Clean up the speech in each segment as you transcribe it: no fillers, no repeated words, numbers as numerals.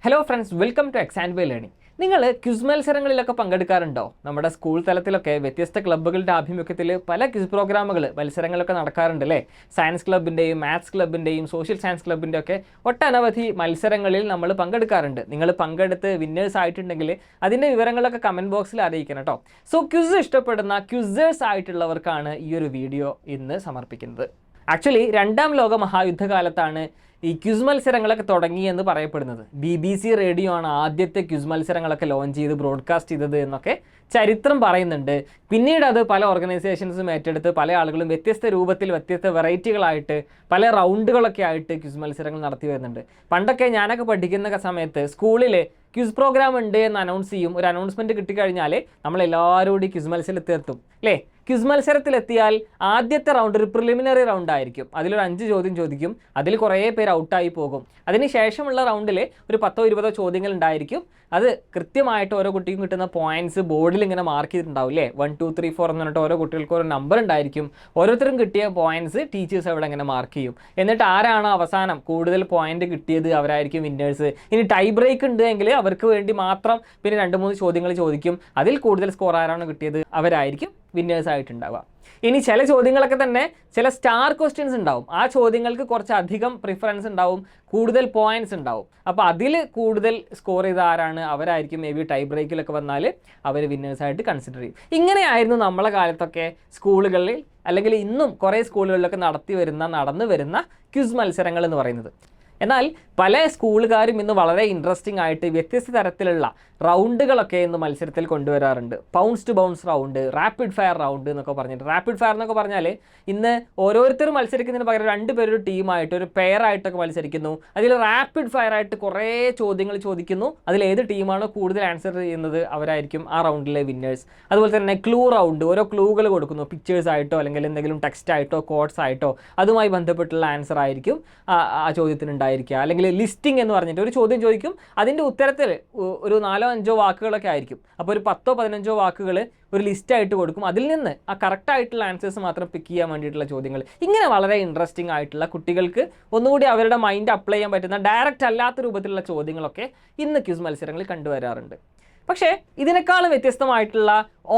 Hello friends, welcome to XandY Learning. നിങ്ങൾ quiz മത്സരങ്ങളിലൊക്കെ പങ്കെടുക്കാറുണ്ടോ? നമ്മുടെ സ്കൂൾ തലത്തിലൊക്കെ വ്യത്യസ്ത ക്ലബ്ബുകളുടെ ആഭിമുഖ്യത്തിൽ പല ക്വിസ് പ്രോഗ്രാമുകൾ മത്സരങ്ങളൊക്കെ നടക്കാറുണ്ട് അല്ലേ? സയൻസ് ക്ലബിൻ്റെയും മാത്സ് ക്ലബിൻ്റെയും സോഷ്യൽ സയൻസ് ക്ലബിൻ്റെ ഒക്കെ ഒട്ടനവധി മത്സരങ്ങളിൽ നമ്മൾ പങ്കെടുക്കാറുണ്ട്. നിങ്ങൾ പങ്കെടുത്ത് വിന്നേഴ്സ് ആയിട്ടുണ്ടെങ്കിൽ അതിൻ്റെ വിവരങ്ങളൊക്കെ കമൻറ്റ് ബോക്സിൽ അറിയിക്കണം കേട്ടോ. സോ ക്വിസ് ഇഷ്ടപ്പെടുന്ന ക്വിസേഴ്സ് ആയിട്ടുള്ളവർക്കാണ് ഈ ഒരു വീഡിയോ ഇന്ന് സമർപ്പിക്കുന്നത്. ആക്ച്വലി രണ്ടാം ലോക മഹായുദ്ധകാലത്താണ് ഈ ക്വിസ് മത്സരങ്ങളൊക്കെ തുടങ്ങി എന്ന് പറയപ്പെടുന്നത്. BBC റേഡിയോ ആണ് ആദ്യത്തെ ക്വിസ് മത്സരങ്ങളൊക്കെ ലോഞ്ച് ചെയ്ത് ബ്രോഡ്കാസ്റ്റ് ചെയ്തത് എന്നൊക്കെ ചരിത്രം പറയുന്നുണ്ട്. പിന്നീട് അത് പല ഓർഗനൈസേഷൻസും ഏറ്റെടുത്ത് പല ആളുകളും വ്യത്യസ്ത രൂപത്തിൽ വ്യത്യസ്ത വെറൈറ്റികളായിട്ട് പല റൗണ്ടുകളൊക്കെ ആയിട്ട് ക്വിസ് മത്സരങ്ങൾ നടത്തി വരുന്നുണ്ട്. പണ്ടൊക്കെ ഞാനൊക്കെ പഠിക്കുന്ന സമയത്ത് സ്കൂളിൽ ക്വിസ് പ്രോഗ്രാം ഉണ്ട് എന്ന് അനൗൺസ് ചെയ്യും. ഒരു അനൗൺസ്മെൻറ്റ് കിട്ടിക്കഴിഞ്ഞാൽ നമ്മളെല്ലാവരും കൂടി ക്വിസ് മത്സരത്തിൽ എത്തും അല്ലേ? ക്വിസ് മത്സരത്തിലെത്തിയാൽ ആദ്യത്തെ റൗണ്ട് ഒരു പ്രിലിമിനറി റൗണ്ട് ആയിരിക്കും. അതിലൊരു 5 ചോദ്യം ചോദിക്കും. അതിൽ കുറേ പേര് ഔട്ടായി പോകും. അതിന് ശേഷമുള്ള റൗണ്ടിൽ ഒരു 10-20 ചോദ്യങ്ങൾ ഉണ്ടായിരിക്കും. അത് കൃത്യമായിട്ട് ഓരോ കുട്ടിക്കും കിട്ടുന്ന പോയിന്റ്സ് ബോർഡിൽ ഇങ്ങനെ മാർക്ക് ചെയ്തിട്ടുണ്ടാവും അല്ലേ? 1 2 3 4 എന്ന് പറഞ്ഞിട്ട് ഓരോ കുട്ടികൾക്ക് ഒരു നമ്പർ ഉണ്ടായിരിക്കും. ഓരോരുത്തരും കിട്ടിയ പോയിന്റ്സ് ടീച്ചേഴ്സ് അവിടെ ഇങ്ങനെ മാർക്ക് ചെയ്യും. എന്നിട്ട് ആരാണോ അവസാനം കൂടുതൽ പോയിന്റ് കിട്ടിയത് അവരായിരിക്കും വിന്നേഴ്സ്. ഇനി ടൈ ബ്രേക്ക് ഉണ്ട് എങ്കിൽ അവർക്ക് വേണ്ടി മാത്രം പിന്നെ 2-3 ചോദ്യങ്ങൾ ചോദിക്കും. അതിൽ കൂടുതൽ സ്കോർ ആരാണോ കിട്ടിയത് അവരായിരിക്കും വിന്നേഴ്സ് ആയിട്ടുണ്ടാവുക. ഇനി ചില ചോദ്യങ്ങളൊക്കെ തന്നെ ചില സ്റ്റാർ ക്വസ്റ്റ്യൻസ് ഉണ്ടാവും. ആ ചോദ്യങ്ങൾക്ക് കുറച്ചധികം പ്രിഫറൻസ് ഉണ്ടാവും, കൂടുതൽ പോയിന്റ്സ് ഉണ്ടാവും. അപ്പോൾ അതിൽ കൂടുതൽ സ്കോർ ചെയ്ത ആരാണ് അവരായിരിക്കും മേ ബി ടൈ ബ്രേക്കിലൊക്കെ വന്നാൽ അവർ വിന്നേഴ്സായിട്ട് കൺസിഡർ ചെയ്യും. ഇങ്ങനെയായിരുന്നു നമ്മളെ കാലത്തൊക്കെ സ്കൂളുകളിൽ അല്ലെങ്കിൽ ഇന്നും കുറേ സ്കൂളുകളിലൊക്കെ നടന്നു വരുന്ന ക്വിസ് മത്സരങ്ങൾ എന്ന് പറയുന്നത്. എന്നാൽ പല സ്കൂളുകാരും ഇന്ന് വളരെ ഇൻട്രസ്റ്റിംഗ് ആയിട്ട് വ്യത്യസ്ത തരത്തിലുള്ള റൗണ്ടുകളൊക്കെ ഇന്ന് മത്സരത്തിൽ കൊണ്ടുവരാറുണ്ട്. Bounce to bounce round, rapid fire round എന്നൊക്കെ പറഞ്ഞിട്ട്. റാപ്പിഡ് ഫയർ എന്നൊക്കെ പറഞ്ഞാൽ ഇന്ന് ഓരോരുത്തരും മത്സരിക്കുന്നതിന് പകരം 2 പേരൊരു ടീമായിട്ട് ഒരു പെയറായിട്ടൊക്കെ മത്സരിക്കുന്നു. അതിൽ റാപ്പിഡ് ഫയർ ആയിട്ട് കുറേ ചോദ്യങ്ങൾ ചോദിക്കുന്നു. അതിൽ ഏത് ടീമാണോ കൂടുതൽ ആൻസർ ചെയ്യുന്നത് അവരായിരിക്കും ആ റൗണ്ടിലെ വിന്നേഴ്സ്. അതുപോലെ തന്നെ ക്ലൂ റൗണ്ട്, ഓരോ ക്ലൂകൾ കൊടുക്കുന്നു. പിക്ചേഴ്സ് ആയിട്ടോ അല്ലെങ്കിൽ എന്തെങ്കിലും ടെക്സ്റ്റ് ആയിട്ടോ കോഡ്സ് ആയിട്ടോ അതുമായി ബന്ധപ്പെട്ടുള്ള ആൻസർ ആയിരിക്കും ആ ചോദ്യത്തിന് ഉണ്ടായിരിക്കുക. അല്ലെങ്കിൽ ലിസ്റ്റിംഗ് എന്ന് പറഞ്ഞിട്ട് ഒരു ചോദ്യം ചോദിക്കും. അതിൻ്റെ ഉത്തരത്തിൽ ഒരു 4-5 വാക്കുകളൊക്കെ ആയിരിക്കും. അപ്പോൾ ഒരു 10-15 വാക്കുകൾ ഒരു ലിസ്റ്റായിട്ട് കൊടുക്കും. അതിൽ നിന്ന് ആ കറക്റ്റായിട്ടുള്ള ആൻസേഴ്സ് മാത്രം പിക്ക് ചെയ്യാൻ വേണ്ടിയിട്ടുള്ള ചോദ്യങ്ങൾ. ഇങ്ങനെ വളരെ ഇൻട്രസ്റ്റിംഗ് ആയിട്ടുള്ള കുട്ടികൾക്ക് ഒന്നുകൂടി അവരുടെ മൈൻഡ് അപ്ലൈ ചെയ്യാൻ പറ്റുന്ന ഡയറക്റ്റ് അല്ലാത്ത രൂപത്തിലുള്ള ചോദ്യങ്ങളൊക്കെ ഇന്ന് ക്വിസ് മത്സരങ്ങളിൽ കണ്ടുവരാറുണ്ട്. പക്ഷേ ഇതിനേക്കാളും വ്യത്യസ്തമായിട്ടുള്ള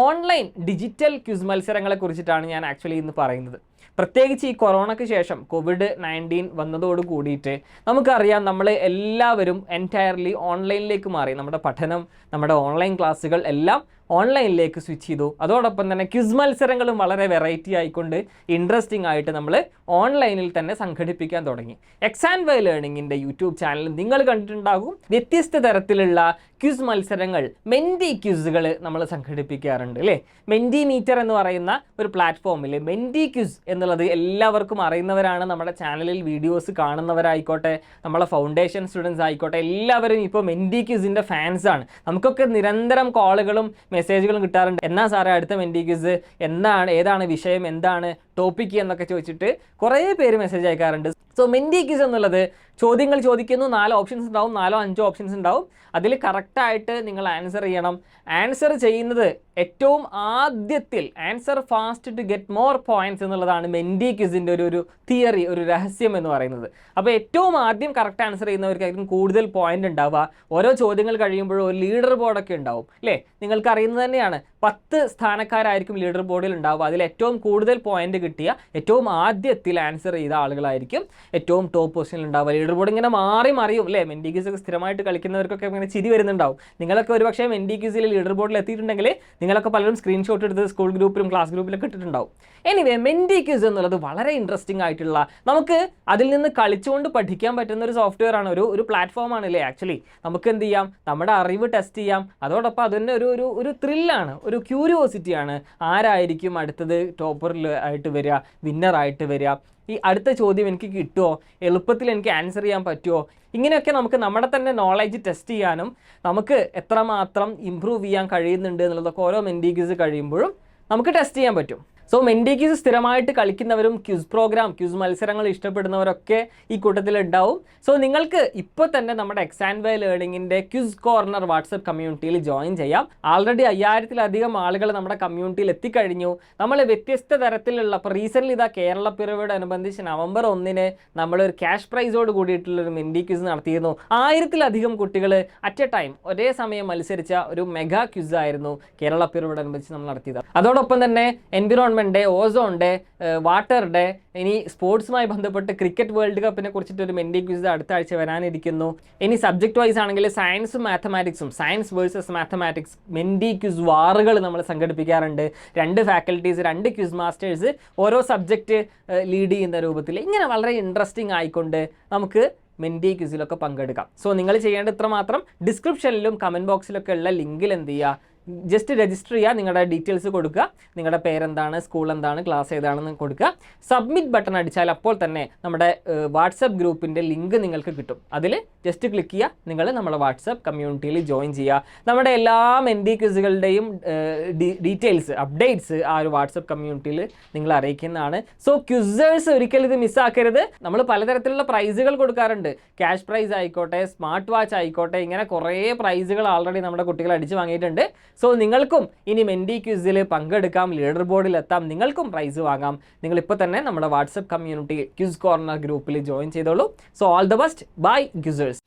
ഓൺലൈൻ ഡിജിറ്റൽ ക്വിസ് മത്സരങ്ങളെ കുറിച്ചിട്ടാണ് ഞാൻ ആക്ച്വലി ഇന്ന് പറയുന്നത്. പ്രത്യേകിച്ച് ഈ കൊറോണയ്ക്ക് ശേഷം COVID-19 വന്നതോട് കൂടിയിട്ട് നമുക്കറിയാം നമ്മൾ എല്ലാവരും എൻറ്റയർലി ഓൺലൈനിലേക്ക് മാറി. നമ്മുടെ പഠനം, നമ്മുടെ ഓൺലൈൻ ക്ലാസ്സുകൾ എല്ലാം ഓൺലൈനിലേക്ക് സ്വിച്ച് ചെയ്തു. അതോടൊപ്പം തന്നെ ക്വിസ് മത്സരങ്ങളും വളരെ വെറൈറ്റി ആയിക്കൊണ്ട് ഇൻട്രസ്റ്റിംഗ് ആയിട്ട് നമ്മൾ ഓൺലൈനിൽ തന്നെ സംഘടിപ്പിക്കാൻ തുടങ്ങി. XandY ലേണിങ്ങിൻ്റെ യൂട്യൂബ് ചാനൽ നിങ്ങൾ കണ്ടിട്ടുണ്ടാകും. വ്യത്യസ്ത തരത്തിലുള്ള ക്വിസ് മത്സരങ്ങൾ, മെൻറ്റി ക്വിസുകൾ നമ്മൾ സംഘടിപ്പിക്കാറുണ്ട് അല്ലേ? മെൻറ്റി മീറ്റർ എന്ന് പറയുന്ന ഒരു പ്ലാറ്റ്ഫോമിൽ മെൻറ്റി ക്വിസ് എന്നുള്ളത് എല്ലാവർക്കും അറിയുന്നവരാണ്. നമ്മുടെ ചാനലിൽ വീഡിയോസ് കാണുന്നവരായിക്കോട്ടെ, നമ്മളെ ഫൗണ്ടേഷൻ സ്റ്റുഡൻസ് ആയിക്കോട്ടെ, എല്ലാവരും ഇപ്പോൾ മെൻറ്റി ക്വിസിൻ്റെ ഫാൻസാണ്. നമുക്കൊക്കെ നിരന്തരം കോളുകളും മെസ്സേജുകളും കിട്ടാറുണ്ട്. എന്നാ സാറേ അടുത്ത മെൻറ്റി ക്വിസ് എന്നാണ്, ഏതാണ് വിഷയം, എന്താണ് ടോപ്പിക്ക് എന്നൊക്കെ ചോദിച്ചിട്ട് കുറേ പേര് മെസ്സേജ് അയക്കാറുണ്ട്. സോ മെൻറ്റി ക്വിസ് എന്നുള്ളത് ചോദ്യങ്ങൾ ചോദിക്കുന്നു. 4 ഓപ്ഷൻസ് ഉണ്ടാവും, 4-5 ഓപ്ഷൻസ് ഉണ്ടാവും. അതിൽ കറക്റ്റായിട്ട് നിങ്ങൾ ആൻസർ ചെയ്യണം. ആൻസർ ചെയ്യുന്നത് ഏറ്റവും ആദ്യത്തിൽ answer fast to get more points എന്നുള്ളതാണ് മെൻറ്റി ക്വിസിൻ്റെ ഒരു തിയറി, ഒരു രഹസ്യം എന്ന് പറയുന്നത്. അപ്പോൾ ഏറ്റവും ആദ്യം കറക്റ്റ് ആൻസർ ചെയ്യുന്നവർക്കായിരിക്കും കൂടുതൽ പോയിന്റ് ഉണ്ടാവുക. ഓരോ ചോദ്യങ്ങൾ കഴിയുമ്പോഴും ഒരു ലീഡർ ബോർഡൊക്കെ ഉണ്ടാവും അല്ലേ? നിങ്ങൾക്ക് അറിയുന്നത് തന്നെയാണ്. 10 സ്ഥാനക്കാരായിരിക്കും ലീഡർ ബോർഡിൽ ഉണ്ടാവുക. അതിൽ ഏറ്റവും കൂടുതൽ പോയിന്റ് കിട്ടിയ ഏറ്റവും ആദ്യത്തിൽ ആൻസർ ചെയ്ത ആളുകളായിരിക്കും ഏറ്റവും ടോപ്പ് പൊസിഷനിൽ ഉണ്ടാവുക. ലീഡർ ബോർഡ് ഇങ്ങനെ മാറി മറിയും അല്ലേ? മെൻറ്റി ക്വിസ് ഒക്കെ സ്ഥിരമായിട്ട് കളിക്കുന്നവർക്കൊക്കെ ഇങ്ങനെ ചിരി വരുന്നുണ്ടാവും. നിങ്ങളൊക്കെ ഒരുപക്ഷേ മെൻറ്റി ക്വിസിൽ ലീഡർ ബോർഡിൽ എത്തിയിട്ടുണ്ടെങ്കിൽ നിങ്ങളൊക്കെ പലരും സ്ക്രീൻഷോട്ട് എടുത്ത് സ്കൂൾ ഗ്രൂപ്പിലും ക്ലാസ് ഗ്രൂപ്പിലൊക്കെ ഇട്ടിട്ടുണ്ടാവും. എനിവേ, മെൻറ്റി ക്വിസ് എന്നുള്ളത് വളരെ ഇൻട്രസ്റ്റിംഗ് ആയിട്ടുള്ള, നമുക്ക് അതിൽ നിന്ന് കളിച്ചുകൊണ്ട് പഠിക്കാൻ പറ്റുന്ന ഒരു സോഫ്റ്റ്വെയർ ആണ്, ഒരു പ്ലാറ്റ്ഫോമാണ് അല്ലേ? ആക്ച്വലി നമുക്ക് എന്ത് ചെയ്യാം, നമ്മുടെ അറിവ് ടെസ്റ്റ് ചെയ്യാം. അതോടൊപ്പം അതിൻ്റെ ഒരു ത്രില്ലാണ്, ഒരു ക്യൂരിയോസിറ്റിയാണ്. ആരായിരിക്കും അടുത്തത് ടോപ്പറിൽ ആയിട്ട് വരിക, വിന്നറായിട്ട് വരിക, ഈ അടുത്ത ചോദ്യം എനിക്ക് കിട്ടുമോ, എളുപ്പത്തിൽ എനിക്ക് ആൻസർ ചെയ്യാൻ പറ്റുമോ, ഇങ്ങനെയൊക്കെ നമുക്ക് നമ്മുടെ തന്നെ നോളജ് ടെസ്റ്റ് ചെയ്യാനും നമുക്ക് എത്രമാത്രം ഇമ്പ്രൂവ് ചെയ്യാൻ കഴിയുന്നുണ്ട് എന്നുള്ളതൊക്കെ ഓരോ മെൻറ്റി ക്വിസ് കഴിയുമ്പോഴും നമുക്ക് ടെസ്റ്റ് ചെയ്യാൻ പറ്റും. സോ മെൻഡി ക്യൂസ് സ്ഥിരമായിട്ട് കളിക്കുന്നവരും ക്യൂസ് മത്സരങ്ങൾ ഇഷ്ടപ്പെടുന്നവരൊക്കെ ഈ കൂട്ടത്തിൽ ഉണ്ടാവും. സോ നിങ്ങൾക്ക് ഇപ്പോൾ തന്നെ നമ്മുടെ XandY ലേണിങ്ങിൻ്റെ ക്യൂസ് കോർണർ വാട്സപ്പ് കമ്മ്യൂണിറ്റിയിൽ ജോയിൻ ചെയ്യാം. ആൾറെഡി 5000-ലധികം ആളുകൾ നമ്മുടെ കമ്മ്യൂണിറ്റിയിൽ എത്തിക്കഴിഞ്ഞു. നമ്മൾ വ്യത്യസ്ത തരത്തിലുള്ള, ഇപ്പോൾ റീസെൻ്റ്ലി ഇതാ കേരളപ്പിറവിയോടനുബന്ധിച്ച് നവംബർ 1 നമ്മളൊരു ക്യാഷ് പ്രൈസോട് കൂടിയിട്ടുള്ളൊരു മെൻഡി ക്യൂസ് നടത്തിയിരുന്നു. 1000-ലധികം കുട്ടികൾ അറ്റ് എ ടൈം ഒരേ സമയം മത്സരിച്ച ഒരു മെഗാ ക്യൂസ് ആയിരുന്നു കേരളപ്പിറവിയോടനുബന്ധിച്ച് നമ്മൾ നടത്തിയത്. അതോടൊപ്പം തന്നെ environment day, ozone day, water day, ഇനി സ്പോർട്സുമായി ബന്ധപ്പെട്ട് ക്രിക്കറ്റ് വേൾഡ് കപ്പിനെ കുറിച്ചിട്ടൊരു മെൻഡി ക്വിസ് അടുത്ത ആഴ്ച വരാനിരിക്കുന്നു. ഇനി സബ്ജക്റ്റ് വൈസ് ആണെങ്കിൽ സയൻസും മാത്തമാറ്റിക്സും, science versus mathematics Menti quiz വാറുകൾ നമ്മൾ സംഘടിപ്പിക്കാറുണ്ട്. 2 ഫാക്കൽറ്റീസ്, 2 ക്വിസ് മാസ്റ്റേഴ്സ് ഓരോ സബ്ജക്റ്റ് ലീഡ് ചെയ്യുന്ന രൂപത്തിൽ ഇങ്ങനെ വളരെ ഇൻട്രസ്റ്റിംഗ് ആയിക്കൊണ്ട് നമുക്ക് മെൻഡി ക്വിസിലൊക്കെ പങ്കെടുക്കാം. സോ നിങ്ങൾ ചെയ്യേണ്ട ഇത്ര മാത്രം, ഡിസ്ക്രിപ്ഷനിലും കമൻറ്റ് ബോക്സിലൊക്കെ ഉള്ള ലിങ്കിൽ എന്ത് ചെയ്യുക, ജസ്റ്റ് രജിസ്റ്റർ ചെയ്യുക, നിങ്ങളുടെ ഡീറ്റെയിൽസ് കൊടുക്കുക, നിങ്ങളുടെ പേരെന്താണ്, സ്കൂൾ എന്താണ്, ക്ലാസ് ഏതാണെന്ന് കൊടുക്കുക. സബ്മിറ്റ് ബട്ടൺ അടിച്ചാൽ അപ്പോൾ തന്നെ നമ്മുടെ വാട്സപ്പ് ഗ്രൂപ്പിൻ്റെ ലിങ്ക് നിങ്ങൾക്ക് കിട്ടും. അതിൽ ജസ്റ്റ് ക്ലിക്ക് ചെയ്യുക, നിങ്ങൾ നമ്മുടെ വാട്സപ്പ് കമ്മ്യൂണിറ്റിയിൽ ജോയിൻ ചെയ്യുക. നമ്മുടെ എല്ലാ മെൻഡി ക്വിസുകളുടെയും ഡീറ്റെയിൽസ്, അപ്ഡേറ്റ്സ് ആ ഒരു വാട്സപ്പ് കമ്മ്യൂണിറ്റിയിൽ നിങ്ങൾ അറിയിക്കുന്നതാണ്. സോ ക്വിസേഴ്സ് ഒരിക്കലും ഇത് മിസ്സാക്കരുത്. നമ്മൾ പലതരത്തിലുള്ള പ്രൈസുകൾ കൊടുക്കാറുണ്ട്. ക്യാഷ് പ്രൈസ് ആയിക്കോട്ടെ, സ്മാർട്ട് വാച്ച് ആയിക്കോട്ടെ, ഇങ്ങനെ കുറേ പ്രൈസുകൾ ആൾറെഡി നമ്മുടെ കുട്ടികൾ അടിച്ചു വാങ്ങിയിട്ടുണ്ട്. സോ നിങ്ങൾക്കും ഇനി മെൻഡി ക്വിസിൽ പങ്കെടുക്കാം, ലീഡർ ബോർഡിൽ എത്താം, നിങ്ങൾക്കും പ്രൈസ് വാങ്ങാം. നിങ്ങളിപ്പോൾ തന്നെ നമ്മുടെ വാട്സപ്പ് കമ്മ്യൂണിറ്റി ക്വിസ് കോർണർ ഗ്രൂപ്പിൽ ജോയിൻ ചെയ്തോളൂ. So all the best, bye ക്വിസേഴ്സ്.